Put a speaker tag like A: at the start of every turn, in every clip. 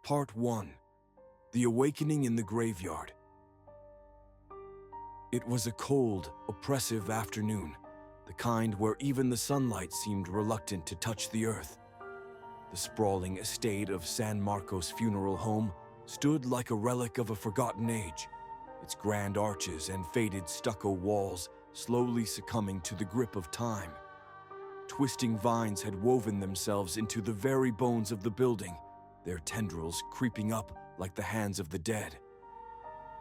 A: Part 1. The Awakening in the Graveyard. It was a cold, oppressive afternoon, the kind where even the sunlight seemed reluctant to touch the earth. The sprawling estate of San Marcos Funeral Home stood like a relic of a forgotten age, its grand arches and faded stucco walls slowly succumbing to the grip of time. Twisting vines had woven themselves into the very bones of the building, their tendrils creeping up like the hands of the dead.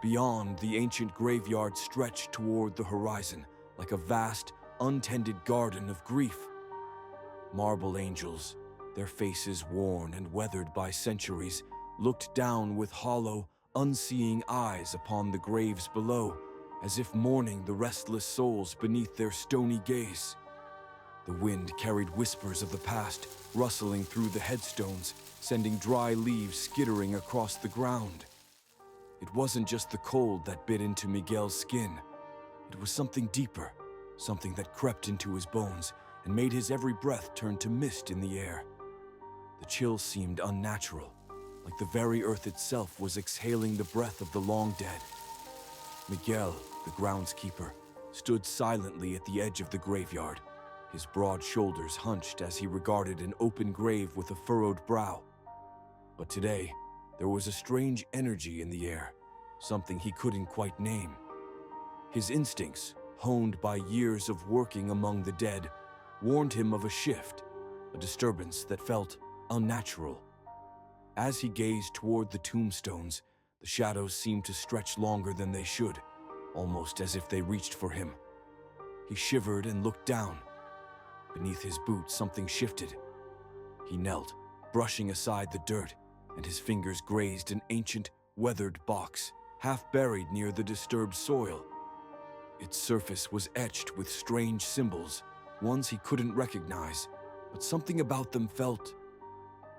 A: Beyond, the ancient graveyard stretched toward the horizon like a vast, untended garden of grief. Marble angels, their faces worn and weathered by centuries, looked down with hollow, unseeing eyes upon the graves below, as if mourning the restless souls beneath their stony gaze. The wind carried whispers of the past, rustling through the headstones, sending dry leaves skittering across the ground. It wasn't just the cold that bit into Miguel's skin. It was something deeper, something that crept into his bones and made his every breath turn to mist in the air. The chill seemed unnatural, like the very earth itself was exhaling the breath of the long dead. Miguel, the groundskeeper, stood silently at the edge of the graveyard, his broad shoulders hunched as he regarded an open grave with a furrowed brow. But today, there was a strange energy in the air, something he couldn't quite name. His instincts, honed by years of working among the dead, warned him of a shift, a disturbance that felt unnatural. As he gazed toward the tombstones, the shadows seemed to stretch longer than they should, almost as if they reached for him. He shivered and looked down. Beneath his boot, something shifted. He knelt, brushing aside the dirt, and his fingers grazed an ancient, weathered box, half buried near the disturbed soil. Its surface was etched with strange symbols, ones he couldn't recognize, but something about them felt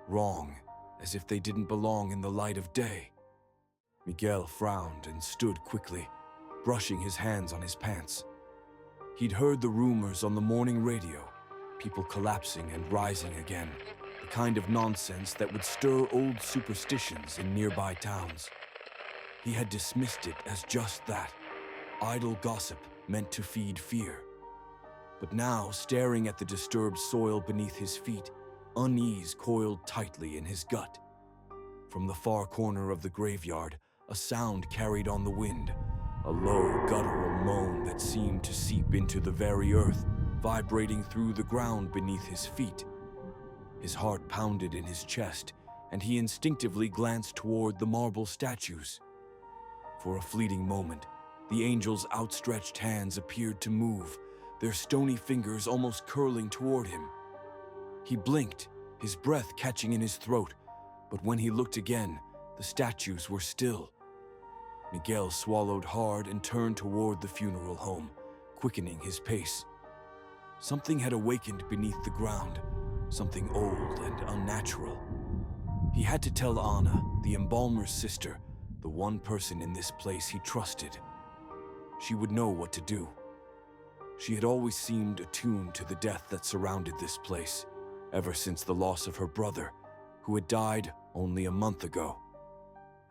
A: wrong, as if they didn't belong in the light of day. Miguel frowned and stood quickly, brushing his hands on his pants. He'd heard the rumors on the morning radio, people collapsing and rising again, the kind of nonsense that would stir old superstitions in nearby towns. He had dismissed it as just that, idle gossip meant to feed fear. But now, staring at the disturbed soil beneath his feet, unease coiled tightly in his gut. From the far corner of the graveyard, a sound carried on the wind, a low, guttural moan that seemed to seep into the very earth, vibrating through the ground beneath his feet. His heart pounded in his chest, and he instinctively glanced toward the marble statues. For a fleeting moment, the angels' outstretched hands appeared to move, their stony fingers almost curling toward him. He blinked, his breath catching in his throat, but when he looked again, the statues were still. Miguel swallowed hard and turned toward the funeral home, quickening his pace. Something had awakened beneath the ground, something old and unnatural. He had to tell Anna, the embalmer's sister, the one person in this place he trusted. She would know what to do. She had always seemed attuned to the death that surrounded this place, ever since the loss of her brother, who had died only a month ago.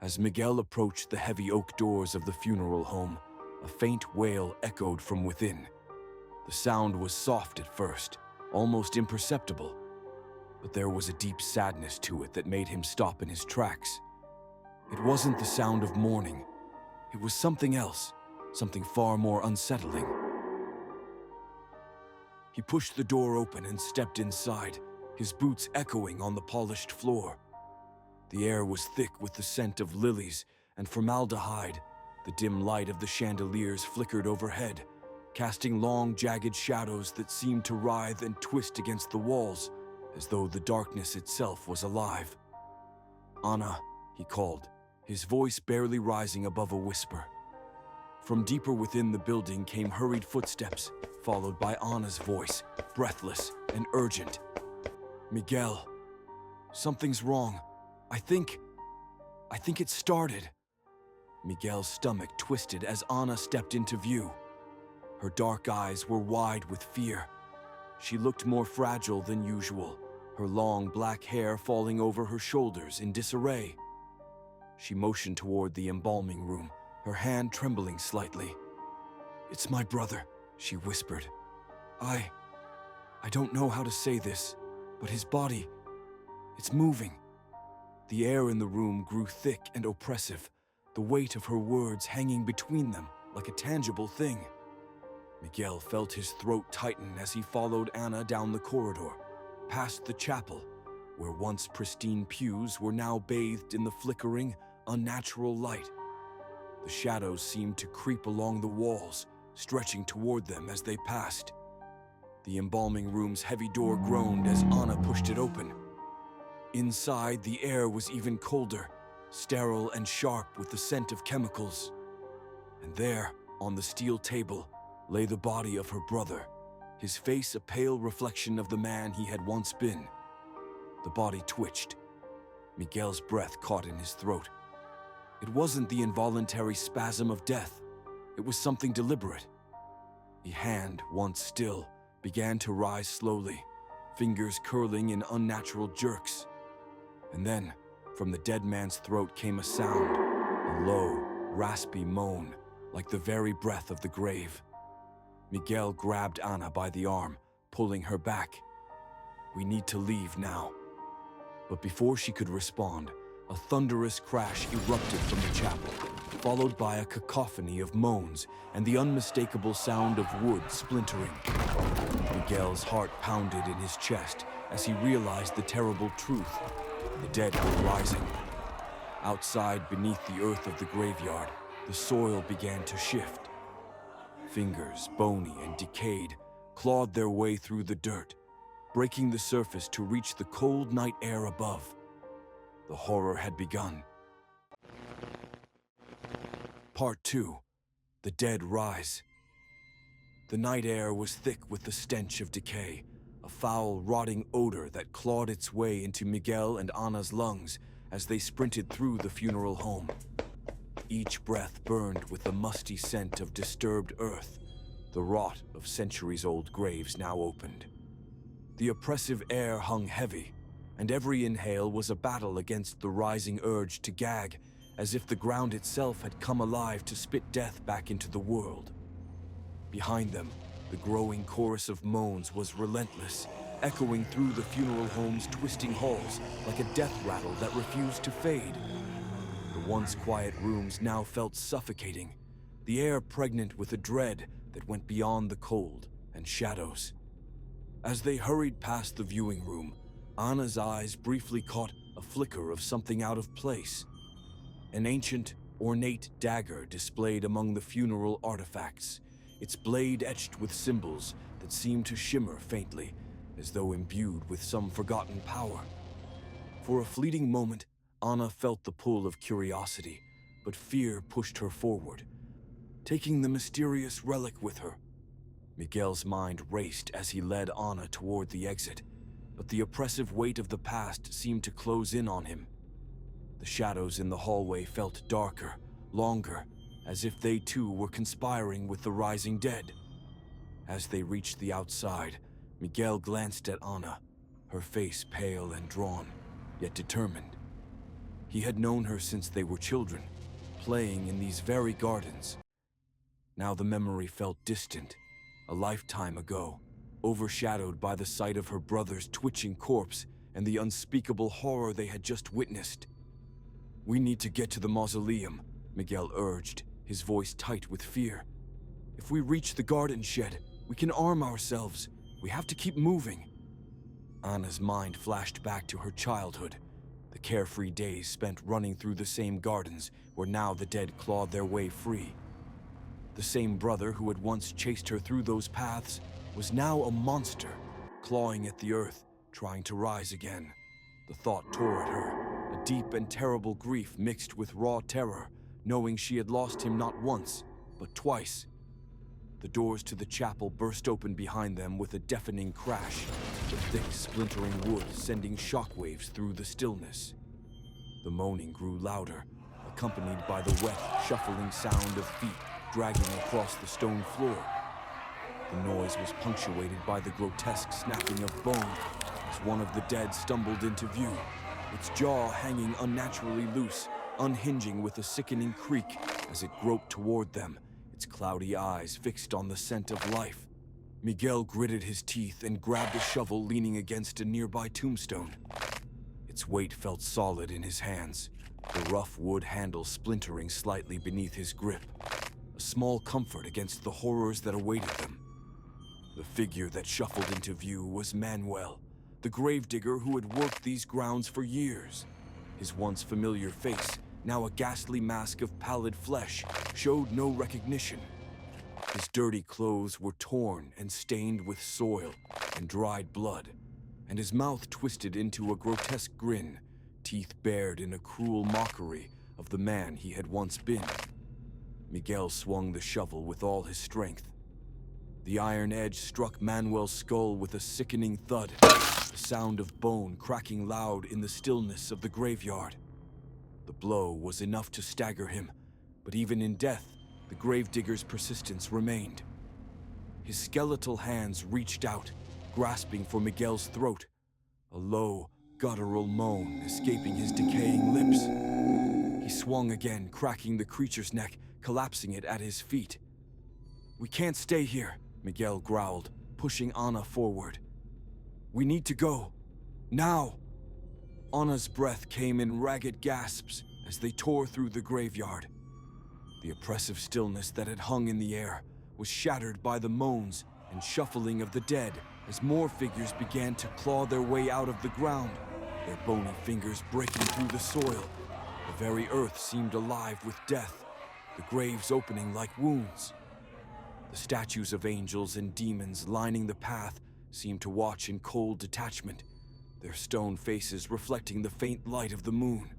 A: As Miguel approached the heavy oak doors of the funeral home, a faint wail echoed from within. The sound was soft at first, almost imperceptible, but there was a deep sadness to it that made him stop in his tracks. It wasn't the sound of mourning. It was something else, something far more unsettling. He pushed the door open and stepped inside, his boots echoing on the polished floor. The air was thick with the scent of lilies and formaldehyde. The dim light of the chandeliers flickered overhead, casting long, jagged shadows that seemed to writhe and twist against the walls, as though the darkness itself was alive. "Anna," he called, his voice barely rising above a whisper. From deeper within the building came hurried footsteps, followed by Anna's voice, breathless and urgent. "Miguel, something's wrong. I think it started." Miguel's stomach twisted as Anna stepped into view. Her dark eyes were wide with fear. She looked more fragile than usual, her long black hair falling over her shoulders in disarray. She motioned toward the embalming room, her hand trembling slightly. "It's my brother," she whispered. I don't know how to say this, but his body, it's moving." The air in the room grew thick and oppressive, the weight of her words hanging between them like a tangible thing. Miguel felt his throat tighten as he followed Anna down the corridor, past the chapel, where once pristine pews were now bathed in the flickering, unnatural light. The shadows seemed to creep along the walls, stretching toward them as they passed. The embalming room's heavy door groaned as Anna pushed it open. Inside, the air was even colder, sterile and sharp with the scent of chemicals. And there, on the steel table, lay the body of her brother, his face a pale reflection of the man he had once been. The body twitched. Miguel's breath caught in his throat. It wasn't the involuntary spasm of death. It was something deliberate. The hand, once still, began to rise slowly, fingers curling in unnatural jerks. And then, from the dead man's throat came a sound, a low, raspy moan, like the very breath of the grave. Miguel grabbed Anna by the arm, pulling her back. "We need to leave now." But before she could respond, a thunderous crash erupted from the chapel, followed by a cacophony of moans and the unmistakable sound of wood splintering. Miguel's heart pounded in his chest as he realized the terrible truth. The dead were rising. Outside, beneath the earth of the graveyard, the soil began to shift. Fingers, bony and decayed, clawed their way through the dirt, breaking the surface to reach the cold night air above. The horror had begun. Part 2. The Dead Rise. The night air was thick with the stench of decay, a foul, rotting odor that clawed its way into Miguel and Anna's lungs as they sprinted through the funeral home. Each breath burned with the musty scent of disturbed earth, the rot of centuries-old graves now opened. The oppressive air hung heavy, and every inhale was a battle against the rising urge to gag, as if the ground itself had come alive to spit death back into the world. Behind them, the growing chorus of moans was relentless, echoing through the funeral home's twisting halls like a death rattle that refused to fade. The once quiet rooms now felt suffocating, the air pregnant with a dread that went beyond the cold and shadows. As they hurried past the viewing room, Anna's eyes briefly caught a flicker of something out of place. An ancient, ornate dagger displayed among the funeral artifacts, its blade etched with symbols that seemed to shimmer faintly, as though imbued with some forgotten power. For a fleeting moment, Anna felt the pull of curiosity, but fear pushed her forward, taking the mysterious relic with her. Miguel's mind raced as he led Anna toward the exit, but the oppressive weight of the past seemed to close in on him. The shadows in the hallway felt darker, longer, as if they too were conspiring with the rising dead. As they reached the outside, Miguel glanced at Anna, her face pale and drawn, yet determined. He had known her since they were children, playing in these very gardens. Now the memory felt distant, a lifetime ago, overshadowed by the sight of her brother's twitching corpse and the unspeakable horror they had just witnessed. "We need to get to the mausoleum," Miguel urged, his voice tight with fear. "If we reach the garden shed, we can arm ourselves. We have to keep moving." Anna's mind flashed back to her childhood, the carefree days spent running through the same gardens where now the dead clawed their way free. The same brother who had once chased her through those paths was now a monster, clawing at the earth, trying to rise again. The thought tore at her, a deep and terrible grief mixed with raw terror, knowing she had lost him not once, but twice. The doors to the chapel burst open behind them with a deafening crash, the thick, splintering wood sending shockwaves through the stillness. The moaning grew louder, accompanied by the wet, shuffling sound of feet dragging across the stone floor. The noise was punctuated by the grotesque snapping of bone as one of the dead stumbled into view, its jaw hanging unnaturally loose, unhinging with a sickening creak as it groped toward them, its cloudy eyes fixed on the scent of life. Miguel gritted his teeth and grabbed a shovel leaning against a nearby tombstone. Its weight felt solid in his hands, the rough wood handle splintering slightly beneath his grip, a small comfort against the horrors that awaited them. The figure that shuffled into view was Manuel, the gravedigger who had worked these grounds for years. His once familiar face, now a ghastly mask of pallid flesh, showed no recognition. His dirty clothes were torn and stained with soil and dried blood, and his mouth twisted into a grotesque grin, teeth bared in a cruel mockery of the man he had once been. Miguel swung the shovel with all his strength. The iron edge struck Manuel's skull with a sickening thud, the sound of bone cracking loud in the stillness of the graveyard. The blow was enough to stagger him, but even in death, the gravedigger's persistence remained. His skeletal hands reached out, grasping for Miguel's throat, a low, guttural moan escaping his decaying lips. He swung again, cracking the creature's neck, collapsing it at his feet. "We can't stay here," Miguel growled, pushing Anna forward. "We need to go. Now!" Anna's breath came in ragged gasps as they tore through the graveyard. The oppressive stillness that had hung in the air was shattered by the moans and shuffling of the dead as more figures began to claw their way out of the ground, their bony fingers breaking through the soil. The very earth seemed alive with death, the graves opening like wounds. The statues of angels and demons lining the path seemed to watch in cold detachment, their stone faces reflecting the faint light of the moon.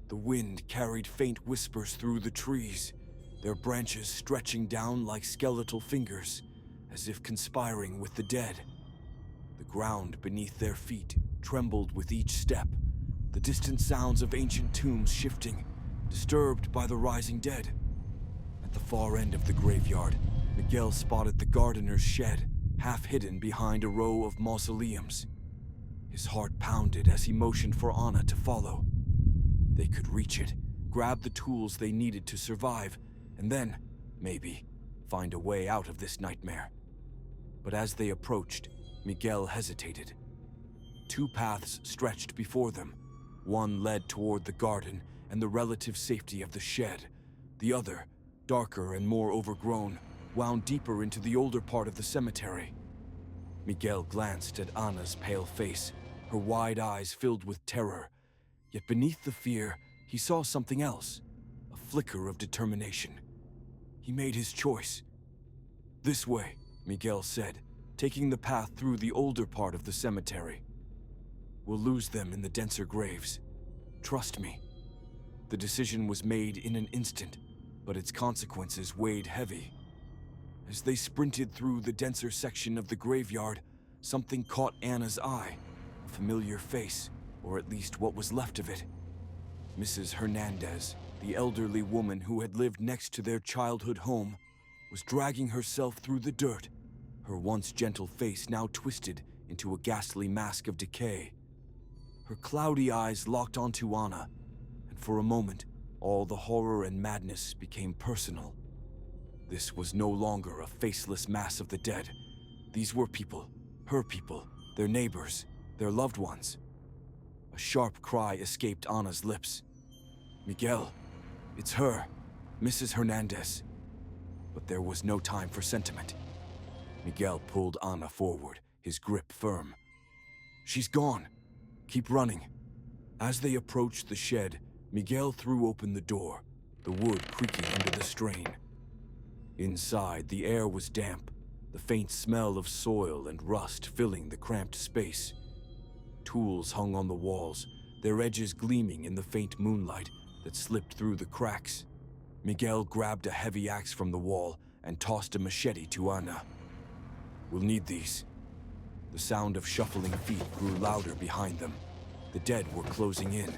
A: The wind carried faint whispers through the trees, their branches stretching down like skeletal fingers, as if conspiring with the dead. The ground beneath their feet trembled with each step, the distant sounds of ancient tombs shifting, disturbed by the rising dead. At the far end of the graveyard, Miguel spotted the gardener's shed, half hidden behind a row of mausoleums. His heart pounded as he motioned for Anna to follow. They could reach it, grab the tools they needed to survive, and then, maybe, find a way out of this nightmare. But as they approached, Miguel hesitated. Two paths stretched before them. One led toward the garden and the relative safety of the shed. The other, darker and more overgrown, wound deeper into the older part of the cemetery. Miguel glanced at Anna's pale face, her wide eyes filled with terror. Yet beneath the fear, he saw something else, a flicker of determination. He made his choice. "This way," Miguel said, taking the path through the older part of the cemetery. "We'll lose them in the denser graves. Trust me." The decision was made in an instant, but its consequences weighed heavy. As they sprinted through the denser section of the graveyard, something caught Anna's eye, a familiar face, or at least what was left of it. Mrs. Hernandez, the elderly woman who had lived next to their childhood home, was dragging herself through the dirt, her once gentle face now twisted into a ghastly mask of decay. Her cloudy eyes locked onto Anna, and for a moment, all the horror and madness became personal. This was no longer a faceless mass of the dead. These were people, her people, their neighbors, their loved ones. A sharp cry escaped Anna's lips. "Miguel, it's her, Mrs. Hernandez." But there was no time for sentiment. Miguel pulled Anna forward, his grip firm. "She's gone. Keep running." As they approached the shed, Miguel threw open the door, the wood creaking under the strain. Inside, the air was damp, the faint smell of soil and rust filling the cramped space. Tools hung on the walls, their edges gleaming in the faint moonlight that slipped through the cracks. Miguel grabbed a heavy axe from the wall and tossed a machete to Anna. "We'll need these." The sound of shuffling feet grew louder behind them. The dead were closing in.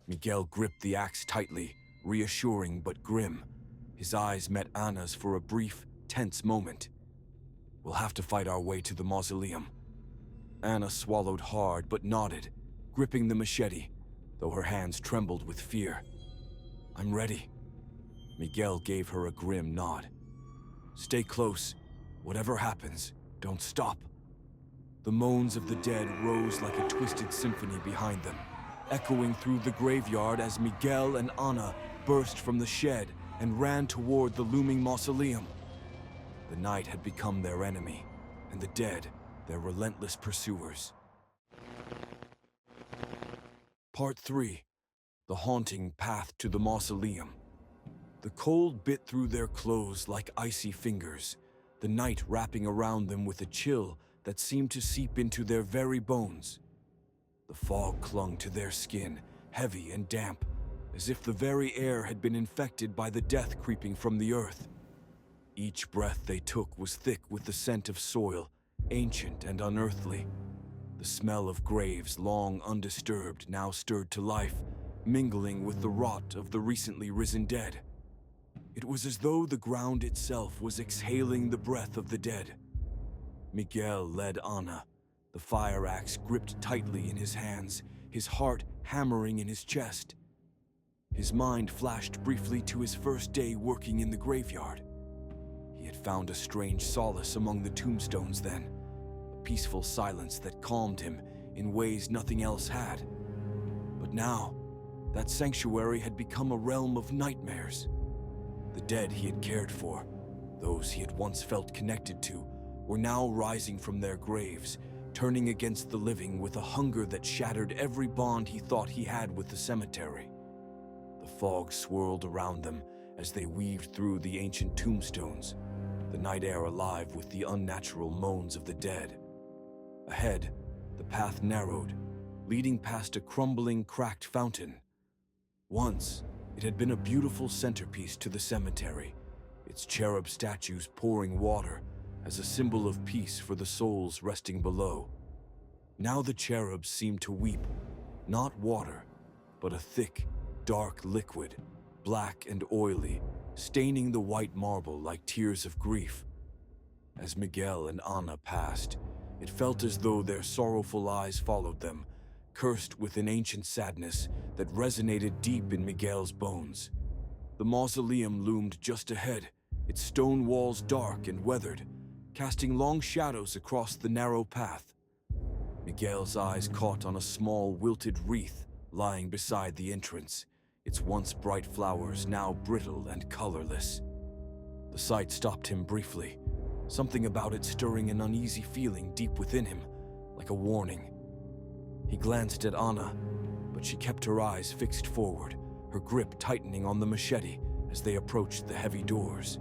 A: Miguel gripped the axe tightly, reassuring but grim. His eyes met Anna's for a brief, tense moment. "We'll have to fight our way to the mausoleum." Anna swallowed hard but nodded, gripping the machete. though her hands trembled with fear. "I'm ready." Miguel gave her a grim nod. "Stay close. Whatever happens, don't stop." The moans of the dead rose like a twisted symphony behind them, echoing through the graveyard as Miguel and Ana burst from the shed and ran toward the looming mausoleum. The night had become their enemy, and the dead their relentless pursuers. Part 3. The haunting path to the mausoleum. The cold bit through their clothes like icy fingers, the night wrapping around them with a chill that seemed to seep into their very bones. The fog clung to their skin, heavy and damp, as if the very air had been infected by the death creeping from the earth. Each breath they took was thick with the scent of soil, ancient and unearthly. The smell of graves long undisturbed now stirred to life, mingling with the rot of the recently risen dead. It was as though the ground itself was exhaling the breath of the dead. Miguel led Ana, the fire axe gripped tightly in his hands, his heart hammering in his chest. His mind flashed briefly to his first day working in the graveyard. He had found a strange solace among the tombstones then, a peaceful silence that calmed him in ways nothing else had. But now, that sanctuary had become a realm of nightmares. The dead he had cared for, those he had once felt connected to, were now rising from their graves, turning against the living with a hunger that shattered every bond he thought he had with the cemetery. The fog swirled around them as they weaved through the ancient tombstones, the night air alive with the unnatural moans of the dead. Ahead, the path narrowed, leading past a crumbling, cracked fountain. Once, it had been a beautiful centerpiece to the cemetery, its cherub statues pouring water as a symbol of peace for the souls resting below. Now the cherubs seemed to weep, not water, but a thick, dark liquid, black and oily, staining the white marble like tears of grief. As Miguel and Ana passed, it felt as though their sorrowful eyes followed them, cursed with an ancient sadness that resonated deep in Miguel's bones. The mausoleum loomed just ahead, its stone walls dark and weathered, casting long shadows across the narrow path. Miguel's eyes caught on a small, wilted wreath lying beside the entrance, its once bright flowers now brittle and colorless. The sight stopped him briefly, something about it stirring an uneasy feeling deep within him, like a warning. He glanced at Ana, but she kept her eyes fixed forward, her grip tightening on the machete as they approached the heavy doors.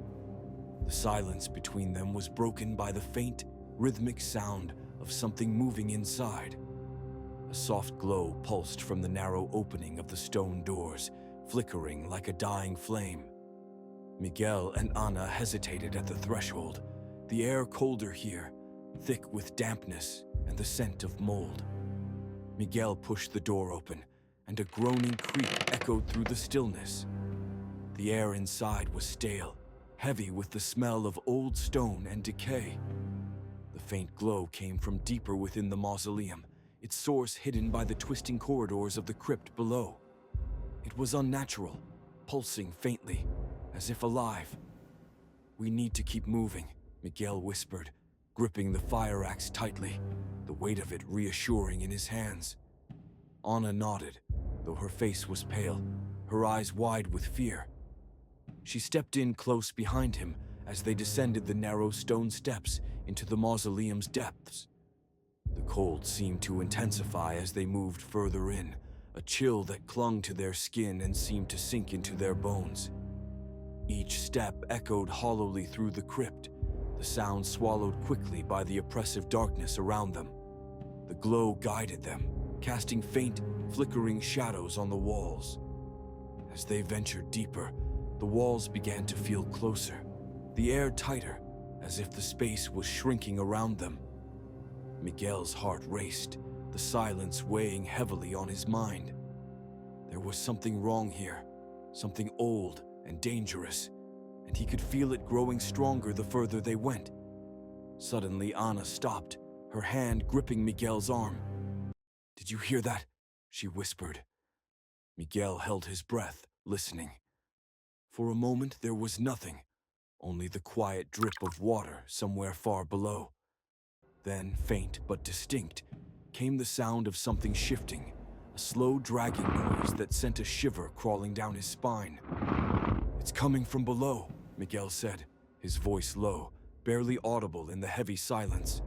A: The silence between them was broken by the faint, rhythmic sound of something moving inside. A soft glow pulsed from the narrow opening of the stone doors, flickering like a dying flame. Miguel and Ana hesitated at the threshold, the air colder here, thick with dampness and the scent of mold. Miguel pushed the door open, and a groaning creak echoed through the stillness. The air inside was stale, heavy with the smell of old stone and decay. The faint glow came from deeper within the mausoleum, its source hidden by the twisting corridors of the crypt below. It was unnatural, pulsing faintly, as if alive. "We need to keep moving," Miguel whispered, gripping the fire axe tightly, the weight of it reassuring in his hands. Ana nodded, though her face was pale, her eyes wide with fear. She stepped in close behind him as they descended the narrow stone steps into the mausoleum's depths. The cold seemed to intensify as they moved further in, a chill that clung to their skin and seemed to sink into their bones. Each step echoed hollowly through the crypt, the sound swallowed quickly by the oppressive darkness around them. The glow guided them, casting faint, flickering shadows on the walls. As they ventured deeper, the walls began to feel closer, the air tighter, as if the space was shrinking around them. Miguel's heart raced, the silence weighing heavily on his mind. There was something wrong here, something old and dangerous, and he could feel it growing stronger the further they went. Suddenly, Ana stopped, her hand gripping Miguel's arm. "Did you hear that?" she whispered, Miguel held his breath, listening. For a moment there was nothing, only the quiet drip of water somewhere far below. Then, faint but distinct, came the sound of something shifting, a slow dragging noise that sent a shiver crawling down his spine. "It's coming from below," Miguel said, his voice low, barely audible in the heavy silence.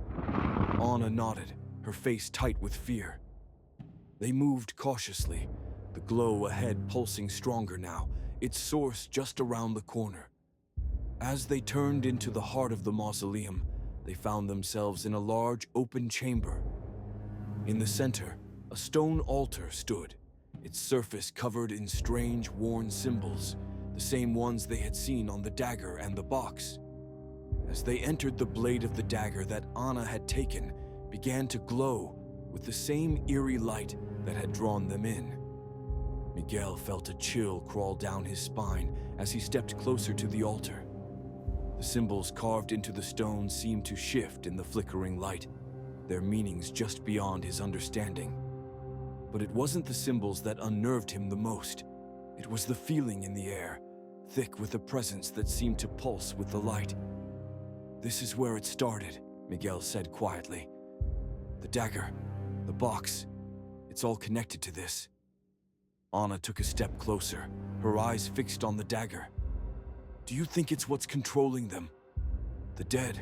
A: Anna nodded, her face tight with fear. They moved cautiously, the glow ahead pulsing stronger now, its source just around the corner. As they turned into the heart of the mausoleum, they found themselves in a large open chamber. In the center, a stone altar stood, its surface covered in strange, worn symbols, the same ones they had seen on the dagger and the box. As they entered, the blade of the dagger that Anna had taken began to glow with the same eerie light that had drawn them in. Miguel felt a chill crawl down his spine as he stepped closer to the altar. The symbols carved into the stone seemed to shift in the flickering light, their meanings just beyond his understanding. But it wasn't the symbols that unnerved him the most. It was the feeling in the air, thick with a presence that seemed to pulse with the light. "This is where it started," Miguel said quietly. "The dagger, the box, it's all connected to this." Anna took a step closer, her eyes fixed on the dagger. "Do you think it's what's controlling them? The dead?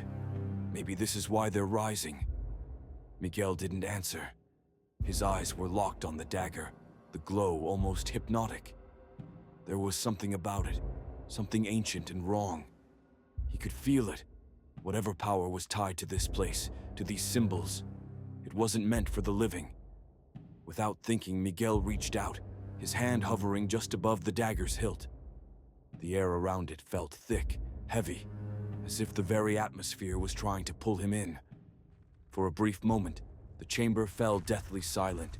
A: Maybe this is why they're rising." Miguel didn't answer. His eyes were locked on the dagger, the glow almost hypnotic. There was something about it, something ancient and wrong. He could feel it. Whatever power was tied to this place, to these symbols, it wasn't meant for the living. Without thinking, Miguel reached out, his hand hovering just above the dagger's hilt. The air around it felt thick, heavy, as if the very atmosphere was trying to pull him in. For a brief moment, the chamber fell deathly silent,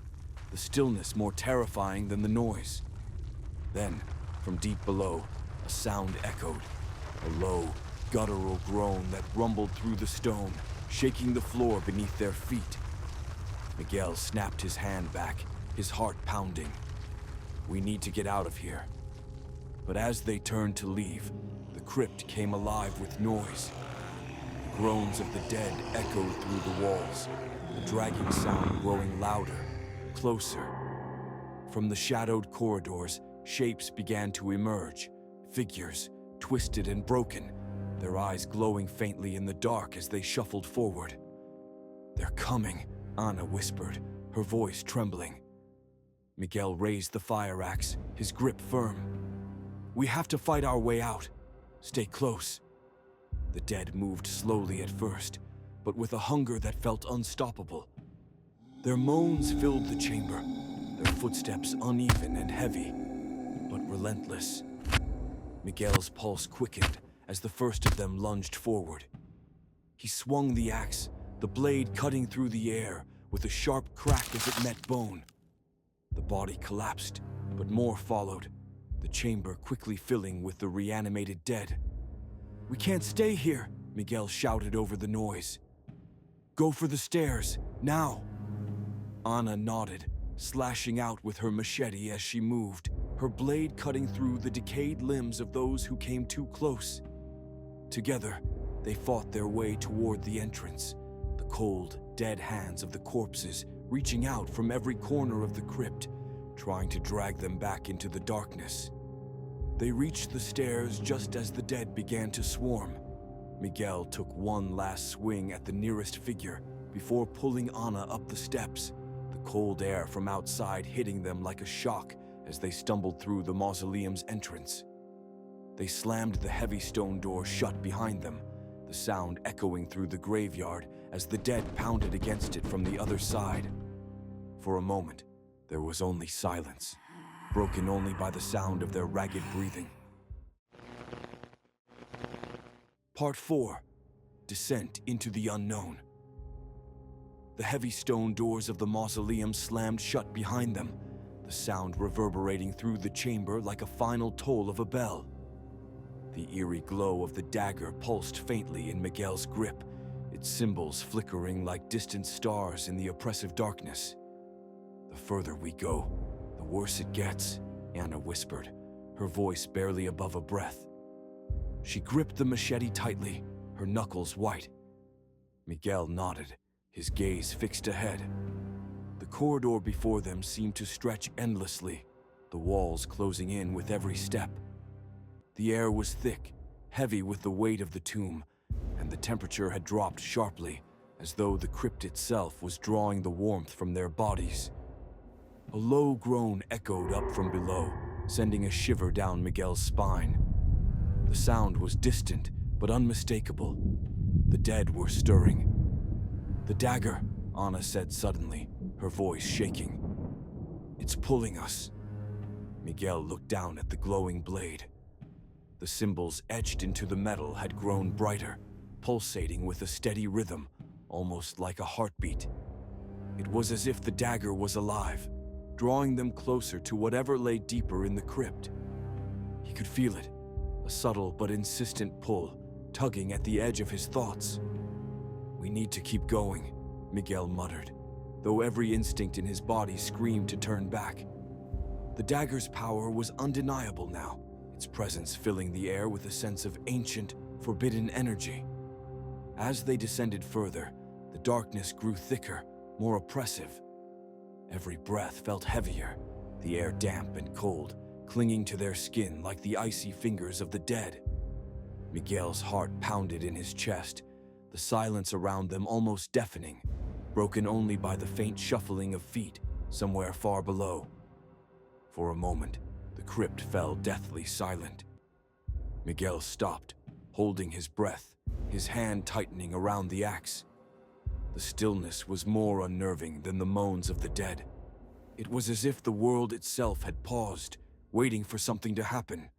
A: the stillness more terrifying than the noise. Then, from deep below, a sound echoed, a low, guttural groan that rumbled through the stone, shaking the floor beneath their feet. Miguel snapped his hand back, his heart pounding. "We need to get out of here." But as they turned to leave, the crypt came alive with noise. The groans of the dead echoed through the walls, the dragging sound growing louder, closer. From the shadowed corridors, shapes began to emerge, figures, twisted and broken, their eyes glowing faintly in the dark as they shuffled forward. "They're coming," Anna whispered, her voice trembling. Miguel raised the fire axe, his grip firm. "We have to fight our way out. Stay close." The dead moved slowly at first, but with a hunger that felt unstoppable. Their moans filled the chamber, their footsteps uneven and heavy, but relentless. Miguel's pulse quickened as the first of them lunged forward. He swung the axe, the blade cutting through the air with a sharp crack as it met bone. The body collapsed, but more followed, the chamber quickly filling with the reanimated dead. "We can't stay here," Miguel shouted over the noise. "Go for the stairs, now." Anna nodded, slashing out with her machete as she moved, her blade cutting through the decayed limbs of those who came too close. Together, they fought their way toward the entrance, the cold, dead hands of the corpses reaching out from every corner of the crypt, trying to drag them back into the darkness. They reached the stairs just as the dead began to swarm. Miguel took one last swing at the nearest figure before pulling Anna up the steps, the cold air from outside hitting them like a shock as they stumbled through the mausoleum's entrance. They slammed the heavy stone door shut behind them, the sound echoing through the graveyard as the dead pounded against it from the other side. For a moment, there was only silence, broken only by the sound of their ragged breathing. Part 4. Descent into the Unknown. The heavy stone doors of the mausoleum slammed shut behind them, the sound reverberating through the chamber like a final toll of a bell. The eerie glow of the dagger pulsed faintly in Miguel's grip, its symbols flickering like distant stars in the oppressive darkness. The further we go, the worse it gets," Anna whispered, her voice barely above a breath. She gripped the machete tightly, her knuckles white. Miguel nodded, his gaze fixed ahead. The corridor before them seemed to stretch endlessly, the walls closing in with every step. The air was thick, heavy with the weight of the tomb, and the temperature had dropped sharply, as though the crypt itself was drawing the warmth from their bodies. A low groan echoed up from below, sending a shiver down Miguel's spine. The sound was distant, but unmistakable. The dead were stirring. "The dagger," Anna said suddenly, her voice shaking. "It's pulling us." Miguel looked down at the glowing blade. The symbols etched into the metal had grown brighter, pulsating with a steady rhythm, almost like a heartbeat. It was as if the dagger was alive, drawing them closer to whatever lay deeper in the crypt. He could feel it, a subtle but insistent pull, tugging at the edge of his thoughts. "We need to keep going," Miguel muttered, though every instinct in his body screamed to turn back. The dagger's power was undeniable now, its presence filling the air with a sense of ancient, forbidden energy. As they descended further, the darkness grew thicker, more oppressive. Every breath felt heavier, the air damp and cold, clinging to their skin like the icy fingers of the dead. Miguel's heart pounded in his chest, the silence around them almost deafening, broken only by the faint shuffling of feet somewhere far below. For a moment, the crypt fell deathly silent. Miguel stopped, holding his breath, his hand tightening around the axe. The stillness was more unnerving than the moans of the dead. It was as if the world itself had paused, waiting for something to happen.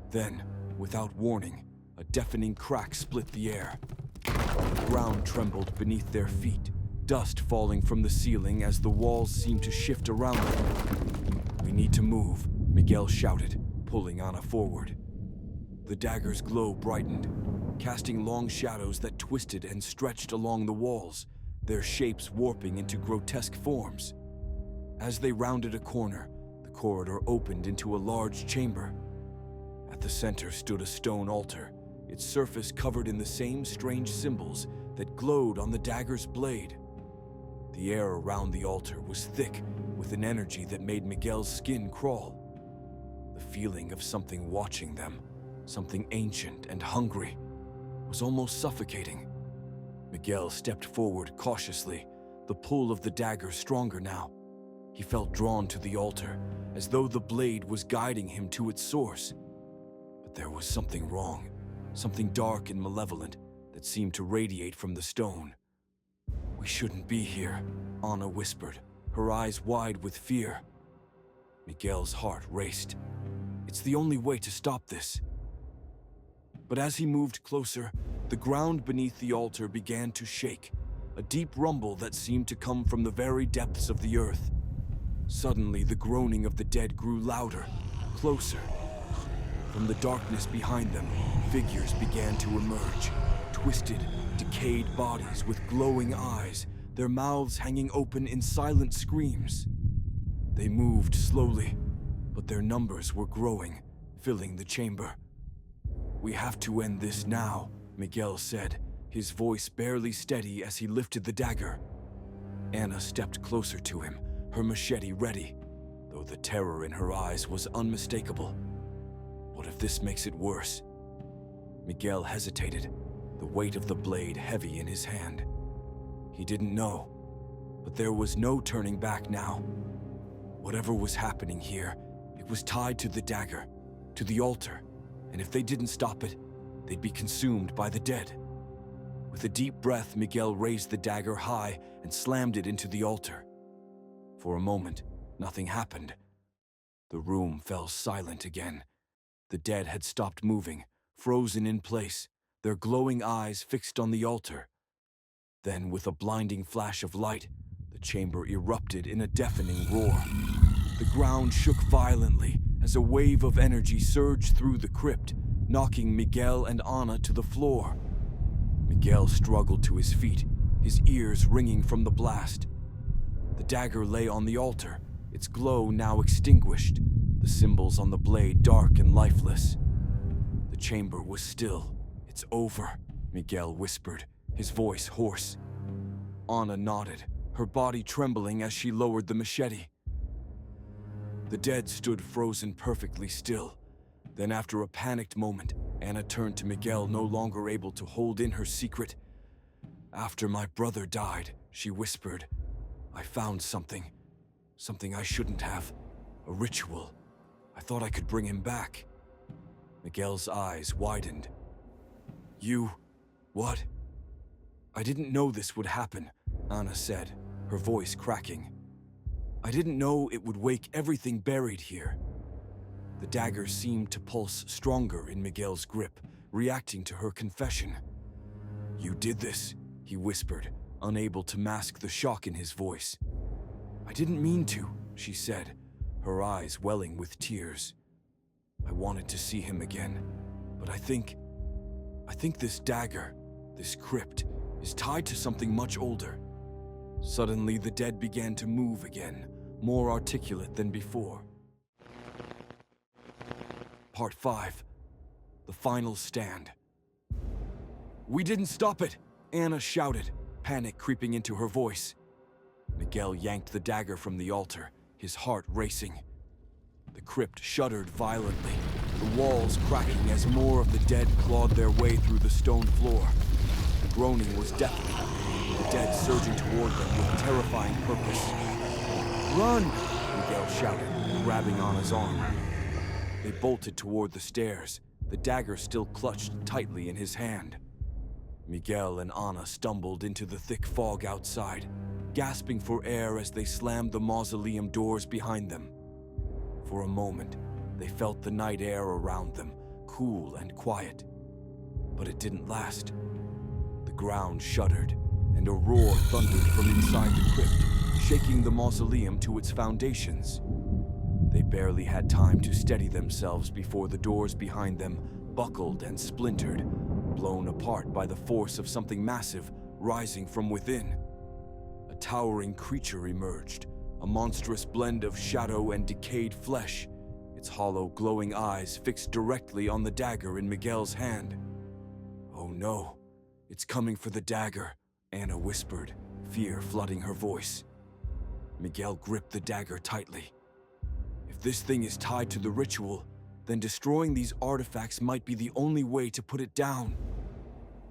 A: Then, without warning, a deafening crack split the air. The ground trembled beneath their feet, dust falling from the ceiling as the walls seemed to shift around them. "We need to move," Miguel shouted, pulling Anna forward. The dagger's glow brightened, casting long shadows that twisted and stretched along the walls, their shapes warping into grotesque forms. As they rounded a corner, the corridor opened into a large chamber. At the center stood a stone altar, its surface covered in the same strange symbols that glowed on the dagger's blade. The air around the altar was thick with an energy that made Miguel's skin crawl. The feeling of something watching them, something ancient and hungry, was almost suffocating. Miguel stepped forward cautiously, the pull of the dagger stronger now. He felt drawn to the altar, as though the blade was guiding him to its source. But there was something wrong, something dark and malevolent that seemed to radiate from the stone. "We shouldn't be here," Anna whispered, her eyes wide with fear. Miguel's heart raced. It's the only way to stop this. But as he moved closer, the ground beneath the altar began to shake, a deep rumble that seemed to come from the very depths of the earth. Suddenly, the groaning of the dead grew louder, closer. From the darkness behind them, figures began to emerge, twisted, decayed bodies with glowing eyes, their mouths hanging open in silent screams. They moved slowly, but their numbers were growing, filling the chamber. "We have to end this now," Miguel said, his voice barely steady as he lifted the dagger. Anna stepped closer to him, her machete ready, though the terror in her eyes was unmistakable. What if this makes it worse? Miguel hesitated, the weight of the blade heavy in his hand. He didn't know, but there was no turning back now. Whatever was happening here, it was tied to the dagger, to the altar, and if they didn't stop it, they'd be consumed by the dead. With a deep breath, Miguel raised the dagger high and slammed it into the altar. For a moment, nothing happened. The room fell silent again. The dead had stopped moving, frozen in place, their glowing eyes fixed on the altar. Then, with a blinding flash of light, the chamber erupted in a deafening roar. The ground shook violently as a wave of energy surged through the crypt, knocking Miguel and Anna to the floor. Miguel struggled to his feet, his ears ringing from the blast. The dagger lay on the altar, its glow now extinguished, the symbols on the blade dark and lifeless. The chamber was still. "It's over," Miguel whispered, his voice hoarse. Anna nodded, her body trembling as she lowered the machete. The dead stood frozen perfectly still. Then, after a panicked moment, Anna turned to Miguel, no longer able to hold in her secret. "After my brother died," she whispered, "I found something I shouldn't have. A ritual. I thought I could bring him back." Miguel's eyes widened. "You... what?" "I didn't know this would happen," Anna said, her voice cracking. "I didn't know it would wake everything buried here." The dagger seemed to pulse stronger in Miguel's grip, reacting to her confession. "You did this," he whispered, unable to mask the shock in his voice. "I didn't mean to," she said, her eyes welling with tears. "I wanted to see him again, but I think this dagger, this crypt, is tied to something much older." Suddenly, the dead began to move again, more articulate than before. Part 5. The Final Stand. "We didn't stop it!" Anna shouted, panic creeping into her voice. Miguel yanked the dagger from the altar, his heart racing. The crypt shuddered violently, the walls cracking as more of the dead clawed their way through the stone floor. The groaning was deafening, the dead surging toward them with terrifying purpose. "Run!" Miguel shouted, grabbing Anna's arm. They bolted toward the stairs, the dagger still clutched tightly in his hand. Miguel and Anna stumbled into the thick fog outside, gasping for air as they slammed the mausoleum doors behind them. For a moment, they felt the night air around them, cool and quiet. But it didn't last. The ground shuddered, and a roar thundered from inside the crypt, shaking the mausoleum to its foundations. They barely had time to steady themselves before the doors behind them buckled and splintered, blown apart by the force of something massive rising from within. A towering creature emerged, a monstrous blend of shadow and decayed flesh, its hollow, glowing eyes fixed directly on the dagger in Miguel's hand. "Oh no, it's coming for the dagger," Anna whispered, fear flooding her voice. Miguel gripped the dagger tightly. If this thing is tied to the ritual, then destroying these artifacts might be the only way to put it down.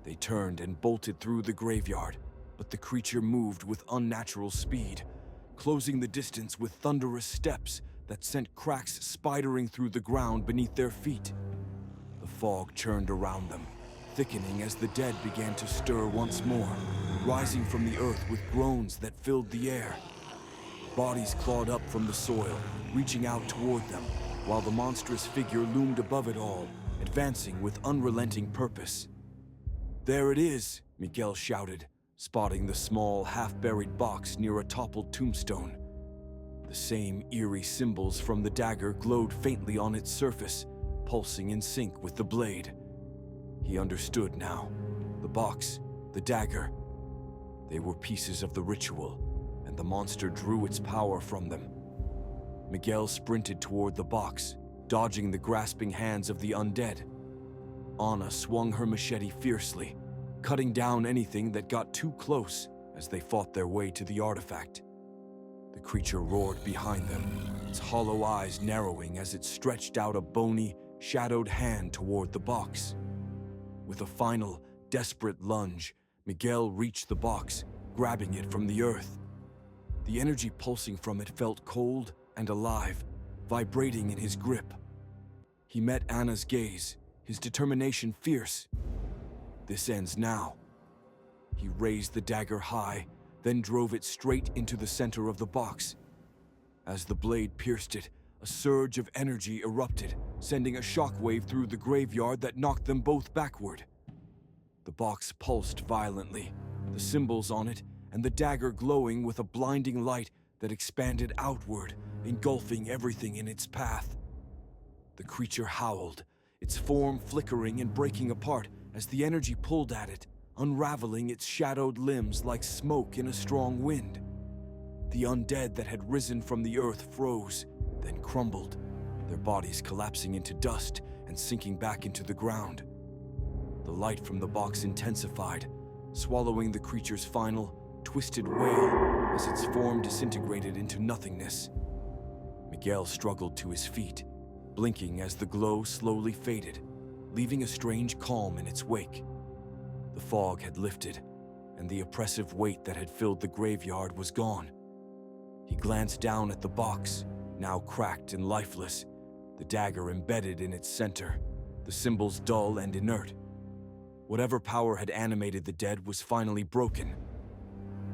A: They turned and bolted through the graveyard, but the creature moved with unnatural speed, closing the distance with thunderous steps that sent cracks spidering through the ground beneath their feet. The fog churned around them, thickening as the dead began to stir once more, rising from the earth with groans that filled the air. Bodies clawed up from the soil, reaching out toward them, while the monstrous figure loomed above it all, advancing with unrelenting purpose. "There it is," Miguel shouted, spotting the small, half-buried box near a toppled tombstone. The same eerie symbols from the dagger glowed faintly on its surface, pulsing in sync with the blade. He understood now. The box, the dagger, they were pieces of the ritual, and the monster drew its power from them. Miguel sprinted toward the box, dodging the grasping hands of the undead. Anna swung her machete fiercely, cutting down anything that got too close as they fought their way to the artifact. The creature roared behind them, its hollow eyes narrowing as it stretched out a bony, shadowed hand toward the box. With a final, desperate lunge, Miguel reached the box, grabbing it from the earth. The energy pulsing from it felt cold and alive, vibrating in his grip. He met Anna's gaze, his determination fierce. "This ends now." He raised the dagger high, then drove it straight into the center of the box. As the blade pierced it, a surge of energy erupted, sending a shockwave through the graveyard that knocked them both backward. The box pulsed violently, the symbols on it and the dagger glowing with a blinding light that expanded outward, engulfing everything in its path. The creature howled, its form flickering and breaking apart as the energy pulled at it, unraveling its shadowed limbs like smoke in a strong wind. The undead that had risen from the earth froze, then crumbled, their bodies collapsing into dust and sinking back into the ground. The light from the box intensified, swallowing the creature's final, twisted wail as its form disintegrated into nothingness. Miguel struggled to his feet, blinking as the glow slowly faded, leaving a strange calm in its wake. The fog had lifted, and the oppressive weight that had filled the graveyard was gone. He glanced down at the box, now cracked and lifeless, the dagger embedded in its center, the symbols dull and inert. Whatever power had animated the dead was finally broken.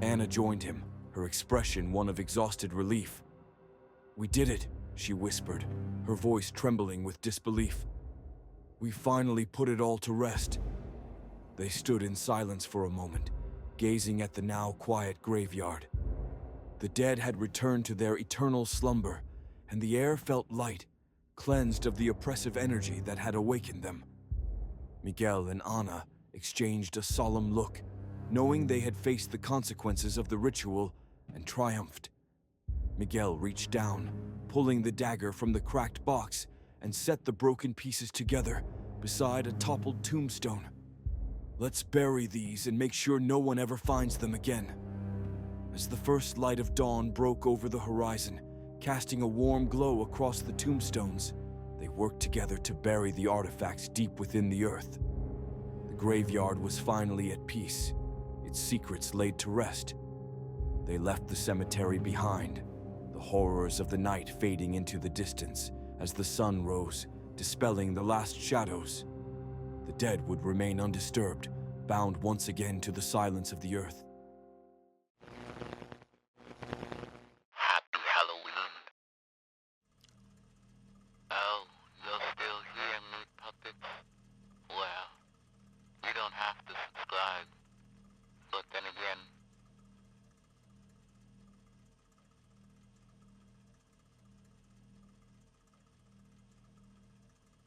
A: Anna joined him, her expression one of exhausted relief. "We did it," she whispered, her voice trembling with disbelief. "We finally put it all to rest." They stood in silence for a moment, gazing at the now quiet graveyard. The dead had returned to their eternal slumber, and the air felt light, cleansed of the oppressive energy that had awakened them. Miguel and Anna exchanged a solemn look, knowing they had faced the consequences of the ritual and triumphed. Miguel reached down, pulling the dagger from the cracked box, and set the broken pieces together beside a toppled tombstone. "Let's bury these and make sure no one ever finds them again." As the first light of dawn broke over the horizon, casting a warm glow across the tombstones, they worked together to bury the artifacts deep within the earth. The graveyard was finally at peace, its secrets laid to rest. They left the cemetery behind, the horrors of the night fading into the distance as the sun rose, dispelling the last shadows. The dead would remain undisturbed, bound once again to the silence of the earth.